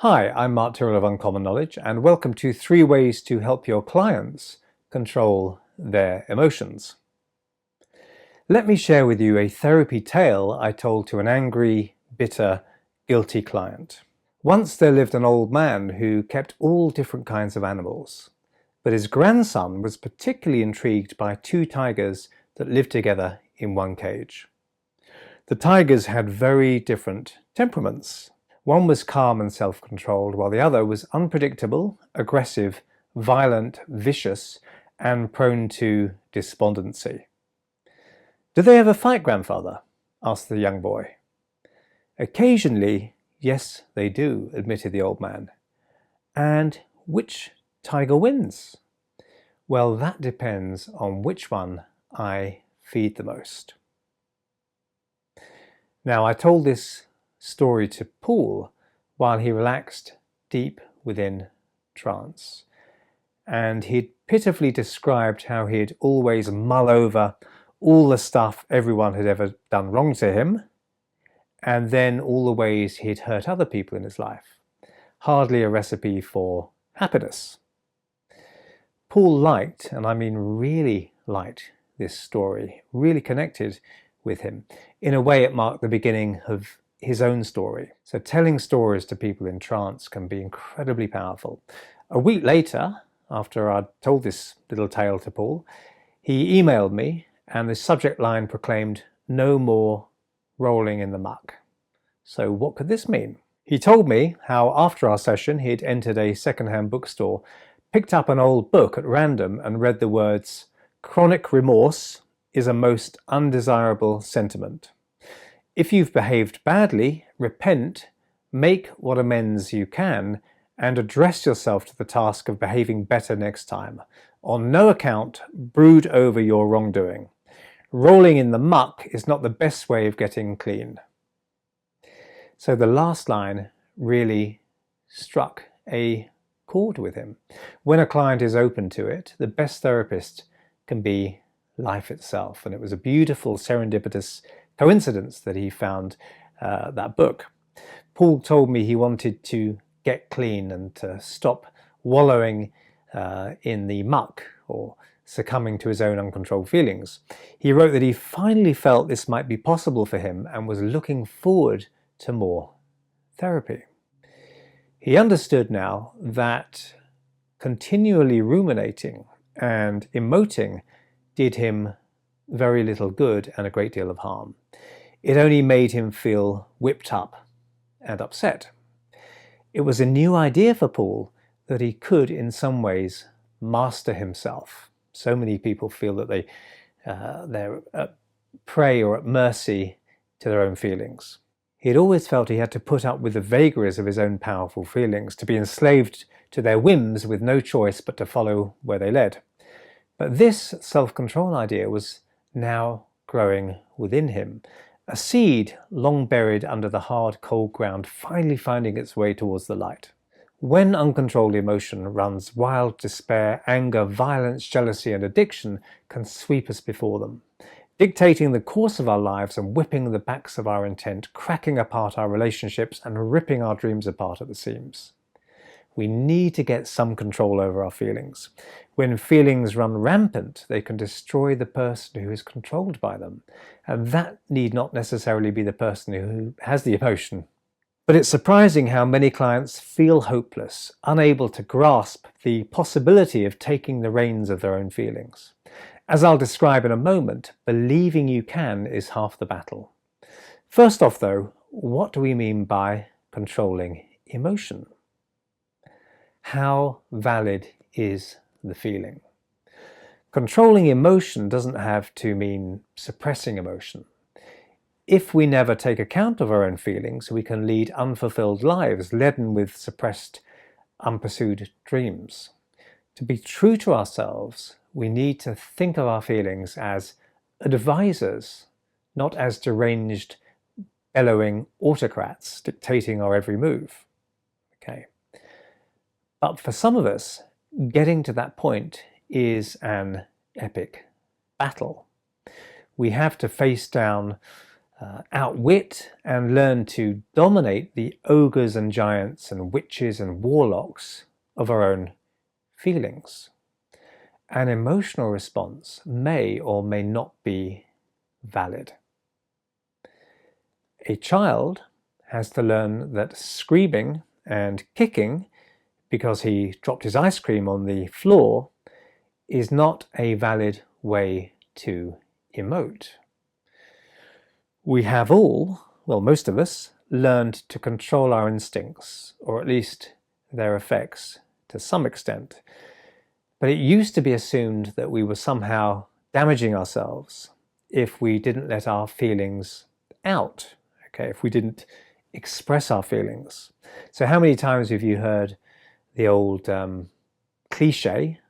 Hi, I'm Mark Tyrrell of Uncommon Knowledge, and welcome to 3 ways to help your clients control their emotions. Let me share with you a therapy tale I told to an angry, bitter, guilty client. Once there lived an old man who kept all different kinds of animals, but his grandson was particularly intrigued by 2 tigers that lived together in one cage. The tigers had very different temperaments. One was calm and self-controlled, while the other was unpredictable, aggressive, violent, vicious, and prone to despondency. "Do they ever fight, grandfather?" asked the young boy. "Occasionally, yes, they do," admitted the old man. "And which tiger wins?" "Well, that depends on which one I feed the most." Now, I told this story to Paul while he relaxed deep within trance. And he'd pitifully described how he'd always mull over all the stuff everyone had ever done wrong to him, and then all the ways he'd hurt other people in his life. Hardly a recipe for happiness. Paul liked, and I mean really liked, this story, really connected with him. In a way, it marked the beginning of his own story. So telling stories to people in trance can be incredibly powerful. A week later, after I'd told this little tale to Paul, he emailed me, and the subject line proclaimed, "No more rolling in the muck." So what could this mean? He told me how after our session he'd entered a second-hand bookstore, picked up an old book at random and read the words, "Chronic remorse is a most undesirable sentiment. If you've behaved badly, repent, make what amends you can, and address yourself to the task of behaving better next time. On no account brood over your wrongdoing. Rolling in the muck is not the best way of getting clean." So the last line really struck a chord with him. When a client is open to it, the best therapist can be life itself. And it was a beautiful serendipitous coincidence that he found that book. Paul told me he wanted to get clean and to stop wallowing in the muck or succumbing to his own uncontrolled feelings. He wrote that he finally felt this might be possible for him and was looking forward to more therapy. He understood now that continually ruminating and emoting did him very little good and a great deal of harm. It only made him feel whipped up and upset. It was a new idea for Paul that he could, in some ways, master himself. So many people feel that they're at prey or at mercy to their own feelings. He had always felt he had to put up with the vagaries of his own powerful feelings, to be enslaved to their whims with no choice but to follow where they led. But this self-control idea was now growing within him. A seed long buried under the hard, cold ground, finally finding its way towards the light. When uncontrolled emotion runs wild, despair, anger, violence, jealousy, and addiction can sweep us before them, dictating the course of our lives and whipping the backs of our intent, cracking apart our relationships and ripping our dreams apart at the seams. We need to get some control over our feelings. When feelings run rampant, they can destroy the person who is controlled by them. And that need not necessarily be the person who has the emotion. But it's surprising how many clients feel hopeless, unable to grasp the possibility of taking the reins of their own feelings. As I'll describe in a moment, believing you can is half the battle. First off, though, what do we mean by controlling emotion? How valid is the feeling? Controlling emotion doesn't have to mean suppressing emotion. If we never take account of our own feelings, we can lead unfulfilled lives, laden with suppressed, unpursued dreams. To be true to ourselves, we need to think of our feelings as advisors, not as deranged, bellowing autocrats dictating our every move. Okay. But for some of us, getting to that point is an epic battle. We have to face down outwit and learn to dominate the ogres and giants and witches and warlocks of our own feelings. An emotional response may or may not be valid. A child has to learn that screaming and kicking because he dropped his ice cream on the floor is not a valid way to emote. We have all, well, most of us, learned to control our instincts, or at least their effects to some extent. But it used to be assumed that we were somehow damaging ourselves if we didn't let our feelings out, okay, if we didn't express our feelings. So how many times have you heard the old cliche,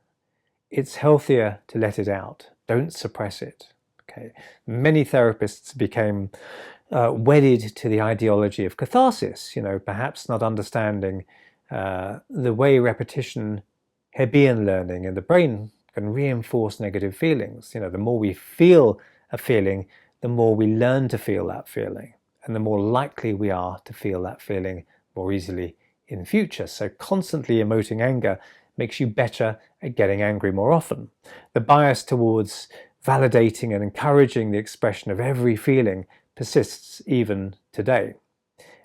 it's healthier to let it out, don't suppress it. Okay. Many therapists became wedded to the ideology of catharsis, perhaps not understanding the way repetition, Hebbian learning in the brain can reinforce negative feelings. The more we feel a feeling, the more we learn to feel that feeling, and the more likely we are to feel that feeling more easily in future. So constantly emoting anger makes you better at getting angry more often. The bias towards validating and encouraging the expression of every feeling persists even today,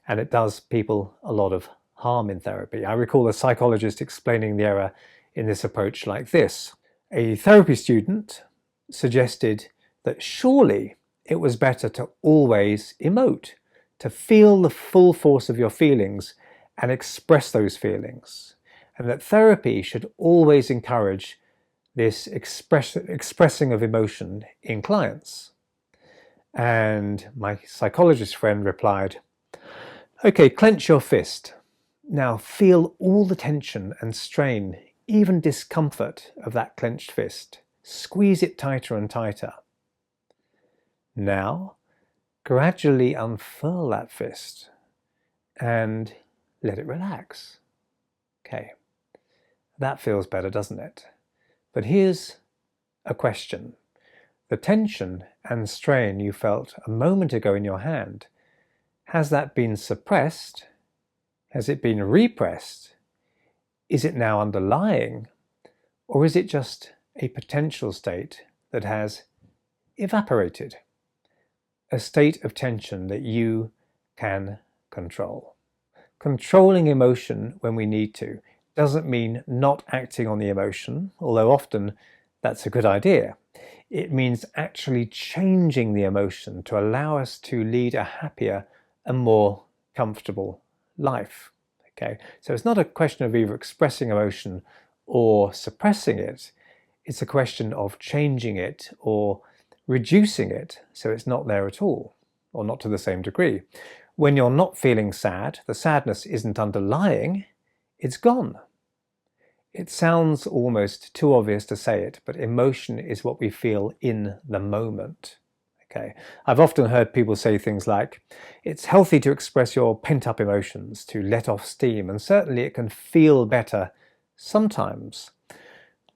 and it does people a lot of harm in therapy. I recall a psychologist explaining the error in this approach like this. A therapy student suggested that surely it was better to always emote, to feel the full force of your feelings and express those feelings, and that therapy should always encourage this expressing of emotion in clients. And my psychologist friend replied, okay, clench your fist. Now feel all the tension and strain, even discomfort of that clenched fist. Squeeze it tighter and tighter. Now, gradually unfurl that fist and let it relax. Okay, that feels better, doesn't it? But here's a question. The tension and strain you felt a moment ago in your hand, has that been suppressed? Has it been repressed? Is it now underlying? Or is it just a potential state that has evaporated? A state of tension that you can control. Controlling emotion when we need to doesn't mean not acting on the emotion, although often that's a good idea. It means actually changing the emotion to allow us to lead a happier and more comfortable life. Okay, so it's not a question of either expressing emotion or suppressing it. It's a question of changing it or reducing it so it's not there at all, or not to the same degree. When you're not feeling sad, the sadness isn't underlying, it's gone. It sounds almost too obvious to say it, but emotion is what we feel in the moment. Okay, I've often heard people say things like, it's healthy to express your pent-up emotions, to let off steam, and certainly it can feel better sometimes.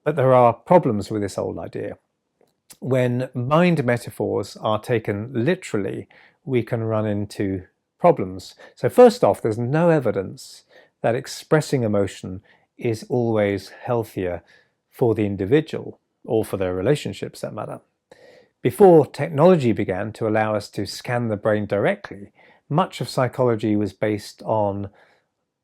But there are problems with this old idea. When mind metaphors are taken literally, we can run into problems. So first off, there's no evidence that expressing emotion is always healthier for the individual or for their relationships, that matter. Before technology began to allow us to scan the brain directly, much of psychology was based on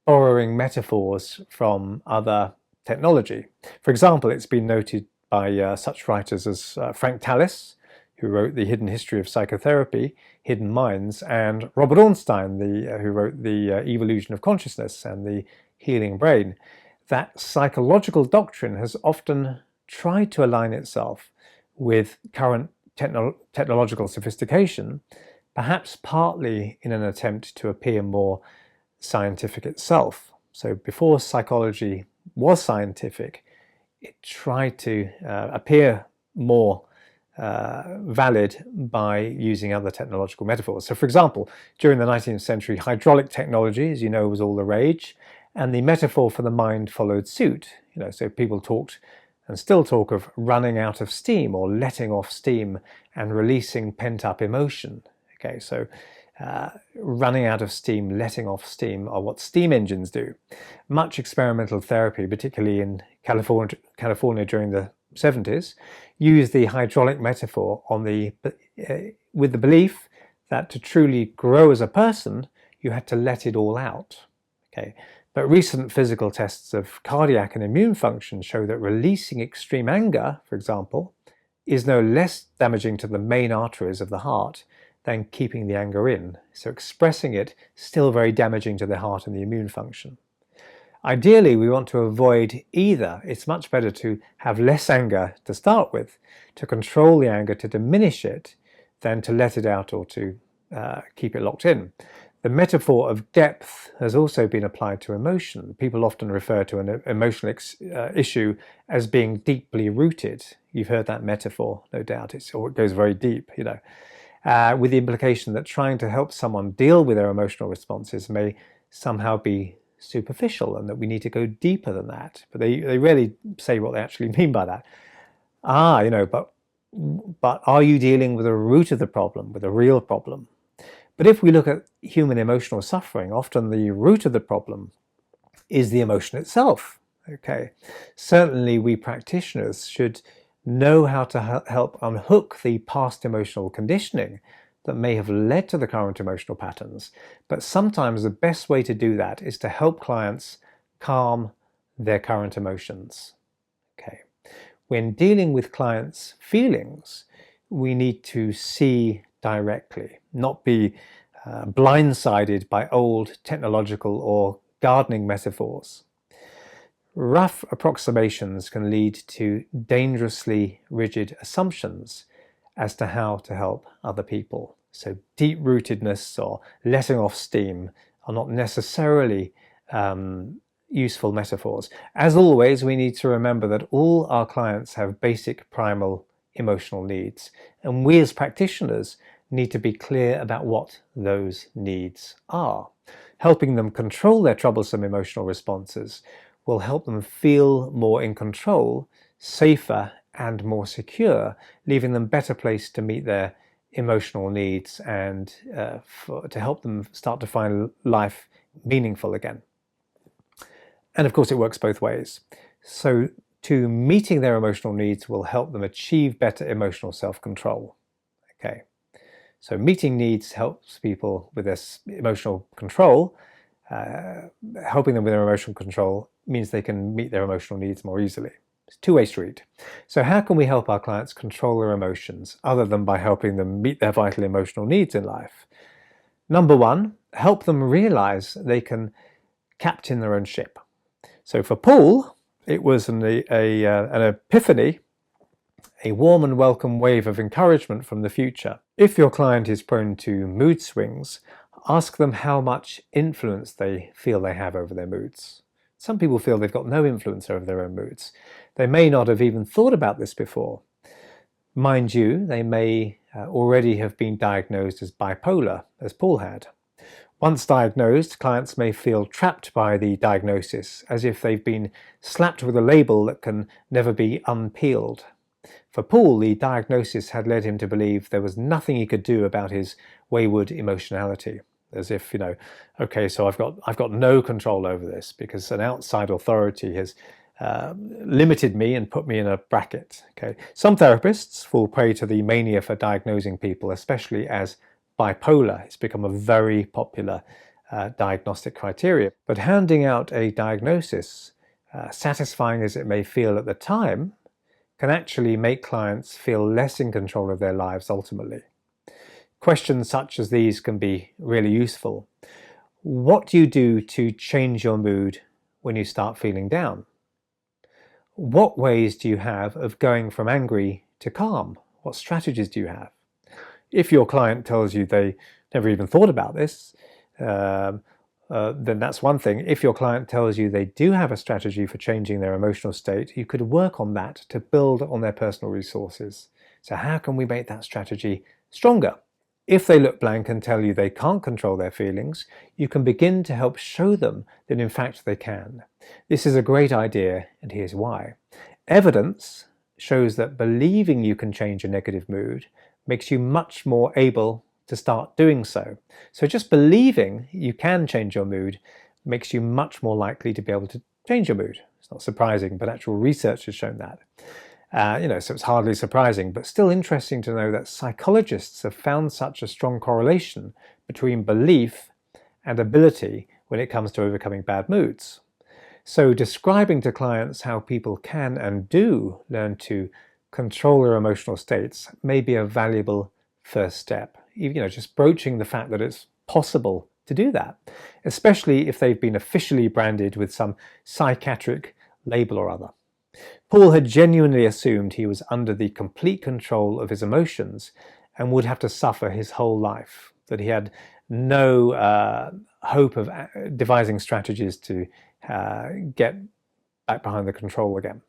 borrowing metaphors from other technology. For example, it's been noted by such writers as Frank Tallis, who wrote The Hidden History of Psychotherapy, Hidden Minds, and Robert Ornstein, who wrote The Evolution of Consciousness and The Healing Brain, that psychological doctrine has often tried to align itself with current technological sophistication, perhaps partly in an attempt to appear more scientific itself. So before psychology was scientific, it tried to appear more valid by using other technological metaphors. So for example, during the 19th century, hydraulic technology, as you know, was all the rage, and the metaphor for the mind followed suit. So people talked and still talk of running out of steam or letting off steam and releasing pent-up emotion. Okay, so running out of steam, letting off steam are what steam engines do. Much experimental therapy, particularly in California during the 70s, used the hydraulic metaphor with the belief that to truly grow as a person, you had to let it all out. Okay, but recent physical tests of cardiac and immune function show that releasing extreme anger, for example, is no less damaging to the main arteries of the heart than keeping the anger in. So expressing it still very damaging to the heart and the immune function. Ideally, we want to avoid either. It's much better to have less anger to start with, to control the anger, to diminish it, than to let it out or to keep it locked in. The metaphor of depth has also been applied to emotion. People often refer to an emotional issue as being deeply rooted. You've heard that metaphor, no doubt. It goes very deep, you know, with the implication that trying to help someone deal with their emotional responses may somehow be superficial and that we need to go deeper than that. But they rarely say what they actually mean by that. You know, but are you dealing with the root of the problem, with a real problem? But if we look at human emotional suffering, often the root of the problem is the emotion itself. Okay, certainly we practitioners should know how to help unhook the past emotional conditioning that may have led to the current emotional patterns. But sometimes the best way to do that is to help clients calm their current emotions. Okay, when dealing with clients' feelings, we need to see directly, not be blindsided by old technological or gardening metaphors. Rough approximations can lead to dangerously rigid assumptions as to how to help other people. So deep-rootedness or letting off steam are not necessarily useful metaphors. As always, we need to remember that all our clients have basic primal emotional needs, and we as practitioners need to be clear about what those needs are. Helping them control their troublesome emotional responses will help them feel more in control, safer and more secure, leaving them better placed to meet their emotional needs and to help them start to find life meaningful again. And of course it works both ways. So meeting their emotional needs will help them achieve better emotional self-control. Okay. So meeting needs helps people with this emotional control. Helping them with their emotional control means they can meet their emotional needs more easily. It's a two-way street. So how can we help our clients control their emotions other than by helping them meet their vital emotional needs in life? Number one, help them realize they can captain their own ship. So for Paul, it was an epiphany, a warm and welcome wave of encouragement from the future. If your client is prone to mood swings, ask them how much influence they feel they have over their moods. Some people feel they've got no influence over their own moods. They may not have even thought about this before. Mind you, they may already have been diagnosed as bipolar, as Paul had. Once diagnosed, clients may feel trapped by the diagnosis, as if they've been slapped with a label that can never be unpeeled. For Paul, the diagnosis had led him to believe there was nothing he could do about his wayward emotionality. As if, you know, okay, so I've got no control over this because an outside authority has limited me and put me in a bracket. Okay, some therapists fall prey to the mania for diagnosing people, especially as bipolar. It's become a very popular diagnostic criteria. But handing out a diagnosis, satisfying as it may feel at the time, can actually make clients feel less in control of their lives ultimately. Questions such as these can be really useful. What do you do to change your mood when you start feeling down? What ways do you have of going from angry to calm? What strategies do you have? If your client tells you they never even thought about this, then that's one thing. If your client tells you they do have a strategy for changing their emotional state, you could work on that to build on their personal resources. So how can we make that strategy stronger? If they look blank and tell you they can't control their feelings, you can begin to help show them that in fact they can. This is a great idea, and here's why. Evidence shows that believing you can change a negative mood makes you much more able to start doing so. So just believing you can change your mood makes you much more likely to be able to change your mood. It's not surprising, but actual research has shown that. So it's hardly surprising, but still interesting to know that psychologists have found such a strong correlation between belief and ability when it comes to overcoming bad moods. So describing to clients how people can and do learn to control their emotional states may be a valuable first step. Just broaching the fact that it's possible to do that, especially if they've been officially branded with some psychiatric label or other. Paul had genuinely assumed he was under the complete control of his emotions and would have to suffer his whole life, that he had no hope of devising strategies to get back behind the control again.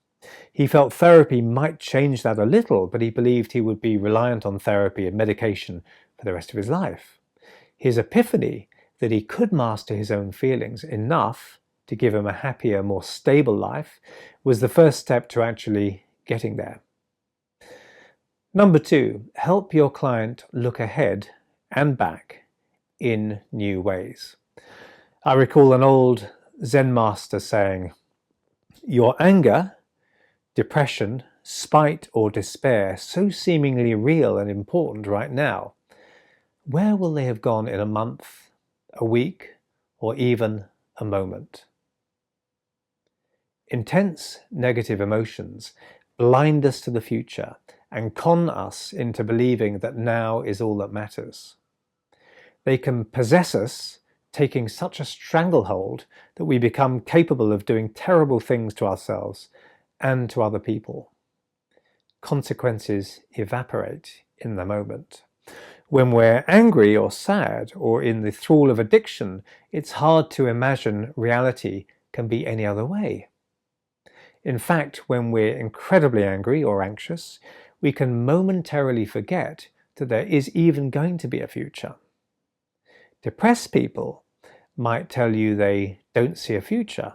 He felt therapy might change that a little, but he believed he would be reliant on therapy and medication for the rest of his life. His epiphany that he could master his own feelings enough to give him a happier, more stable life was the first step to actually getting there. Number 2, help your client look ahead and back in new ways. I recall an old Zen master saying, "Your anger, depression, spite or despair, so seemingly real and important right now, where will they have gone in a month, a week, or even a moment?" Intense negative emotions blind us to the future and con us into believing that now is all that matters. They can possess us, taking such a stranglehold that we become capable of doing terrible things to ourselves and to other people. Consequences evaporate in the moment. When we're angry or sad or in the thrall of addiction, it's hard to imagine reality can be any other way. In fact, when we're incredibly angry or anxious, we can momentarily forget that there is even going to be a future. Depressed people might tell you they don't see a future,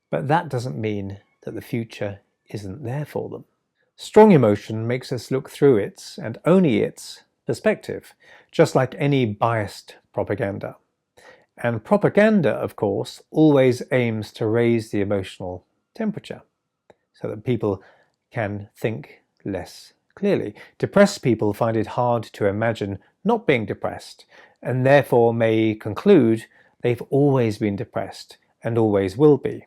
but that doesn't mean that the future isn't there for them. Strong emotion makes us look through its, and only its, perspective, just like any biased propaganda. And propaganda, of course, always aims to raise the emotional temperature so that people can think less clearly. Depressed people find it hard to imagine not being depressed and therefore may conclude they've always been depressed and always will be.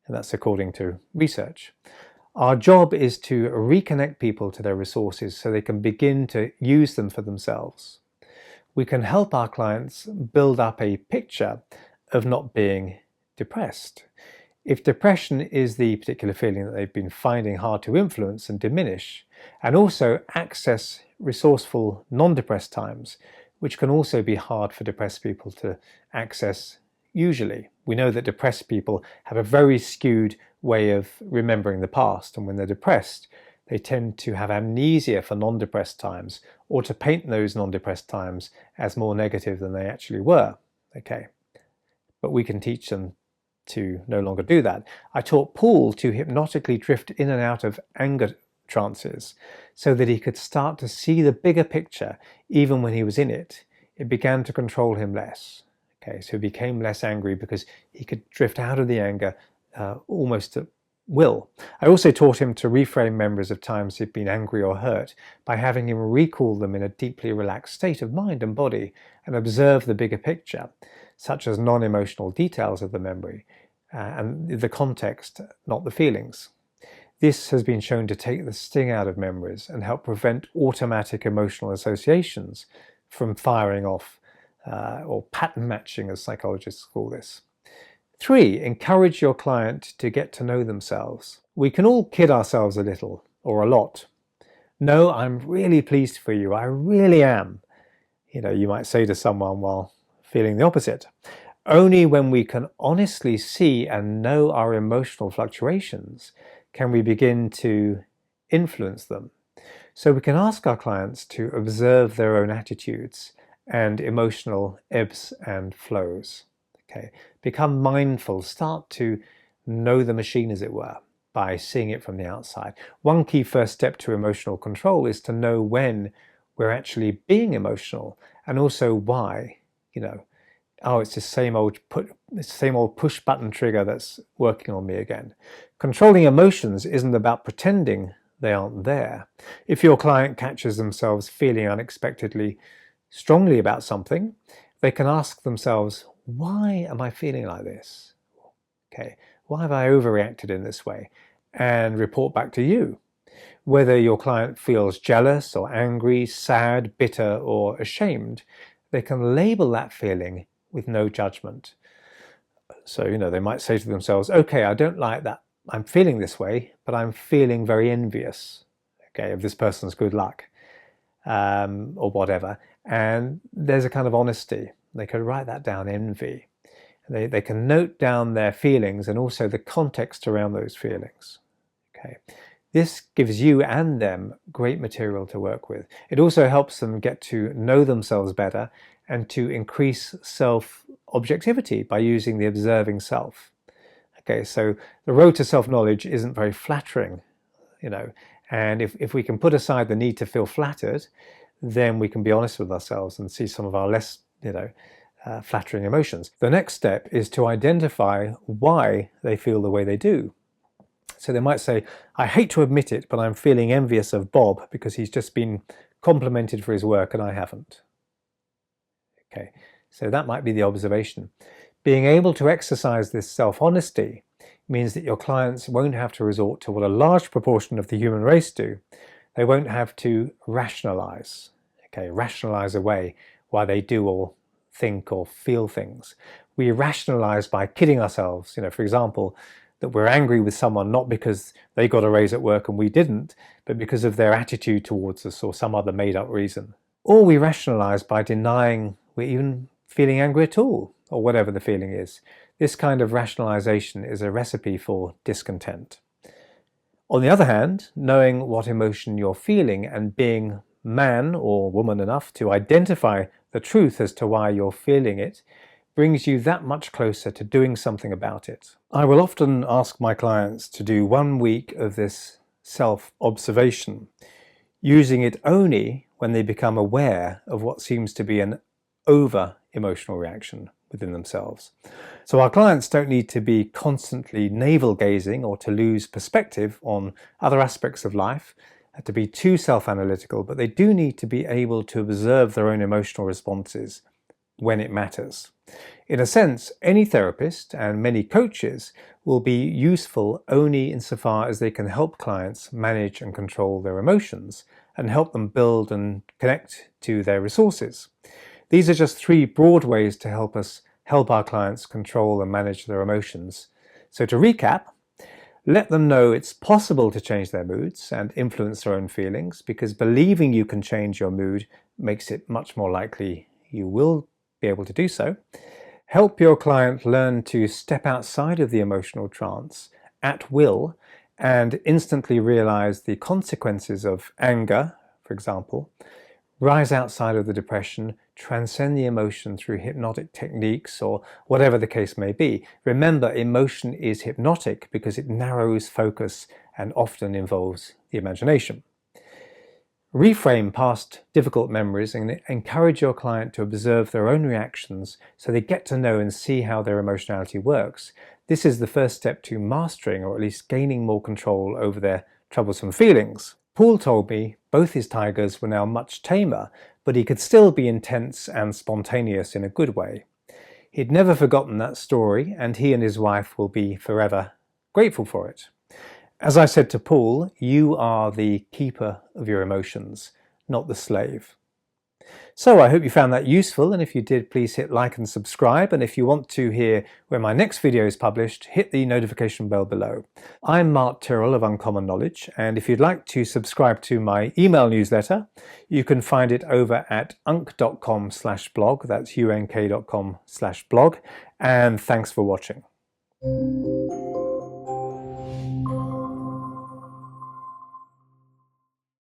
And that's according to research. Our job is to reconnect people to their resources so they can begin to use them for themselves. We can help our clients build up a picture of not being depressed. If depression is the particular feeling that they've been finding hard to influence and diminish, and also access resourceful non-depressed times, which can also be hard for depressed people to access usually. We know that depressed people have a very skewed way of remembering the past, and when they're depressed, they tend to have amnesia for non-depressed times, or to paint those non-depressed times as more negative than they actually were. Okay, but we can teach them to no longer do that. I taught Paul to hypnotically drift in and out of anger trances so that he could start to see the bigger picture even when he was in it. It began to control him less. Okay, so he became less angry because he could drift out of the anger almost at will. I also taught him to reframe memories of times he'd been angry or hurt by having him recall them in a deeply relaxed state of mind and body and observe the bigger picture, such as non-emotional details of the memory and the context, not the feelings. This has been shown to take the sting out of memories and help prevent automatic emotional associations from firing off, or pattern matching, as psychologists call this. 3, encourage your client to get to know themselves. We can all kid ourselves a little, or a lot. "No, I'm really pleased for you. I really am." You might say to someone while feeling the opposite. Only when we can honestly see and know our emotional fluctuations can we begin to influence them. So we can ask our clients to observe their own attitudes and emotional ebbs and flows. Okay, become mindful, start to know the machine, as it were, by seeing it from the outside. One key first step to emotional control is to know when we're actually being emotional, and also why. Oh, it's the same old push button trigger that's working on me again. Controlling emotions isn't about pretending they aren't there. If your client catches themselves feeling unexpectedly strongly about something, they can ask themselves, why am I feeling like this? Okay, why have I overreacted in this way? And report back to you. Whether your client feels jealous or angry, sad, bitter, or ashamed, they can label that feeling with no judgment. So, they might say to themselves, okay, I don't like that I'm feeling this way, but I'm feeling very envious, okay, of this person's good luck, or whatever. And there's a kind of honesty. They could write that down, envy. They can note down their feelings and also the context around those feelings. Okay. This gives you and them great material to work with. It also helps them get to know themselves better and to increase self-objectivity by using the observing self. Okay, so the road to self-knowledge isn't very flattering, and if we can put aside the need to feel flattered, then we can be honest with ourselves and see some of our less, flattering emotions. The next step is to identify why they feel the way they do. So they might say, I hate to admit it, but I'm feeling envious of Bob because he's just been complimented for his work and I haven't. Okay, so that might be the observation. Being able to exercise this self-honesty means that your clients won't have to resort to what a large proportion of the human race do. They won't have to rationalize, rationalize away why they do or think or feel things. We rationalize by kidding ourselves, for example, that we're angry with someone not because they got a raise at work and we didn't, but because of their attitude towards us or some other made-up reason. Or we rationalize by denying we're even feeling angry at all, or whatever the feeling is. This kind of rationalization is a recipe for discontent. On the other hand, knowing what emotion you're feeling and being man or woman enough to identify the truth as to why you're feeling it brings you that much closer to doing something about it. I will often ask my clients to do 1 week of this self-observation, using it only when they become aware of what seems to be an over-emotional reaction within themselves. So our clients don't need to be constantly navel-gazing or to lose perspective on other aspects of life, to be too self-analytical, but they do need to be able to observe their own emotional responses when it matters. In a sense, any therapist and many coaches will be useful only insofar as they can help clients manage and control their emotions and help them build and connect to their resources. These are just 3 broad ways to help our clients control and manage their emotions. So to recap, let them know it's possible to change their moods and influence their own feelings, because believing you can change your mood makes it much more likely you will be able to do so. Help your client learn to step outside of the emotional trance at will and instantly realize the consequences of anger, for example, rise outside of the depression, transcend the emotion through hypnotic techniques or whatever the case may be. Remember, emotion is hypnotic because it narrows focus and often involves the imagination. Reframe past difficult memories and encourage your client to observe their own reactions so they get to know and see how their emotionality works. This is the first step to mastering, or at least gaining more control over their troublesome feelings. Paul told me both his tigers were now much tamer, but he could still be intense and spontaneous in a good way. He'd never forgotten that story, and he and his wife will be forever grateful for it. As I said to Paul, you are the keeper of your emotions, not the slave. So I hope you found that useful, and if you did, please hit like and subscribe, and if you want to hear when my next video is published, hit the notification bell below. I'm Mark Tyrrell of Uncommon Knowledge, and if you'd like to subscribe to my email newsletter, you can find it over at unk.com/blog, that's unk.com/blog, and thanks for watching.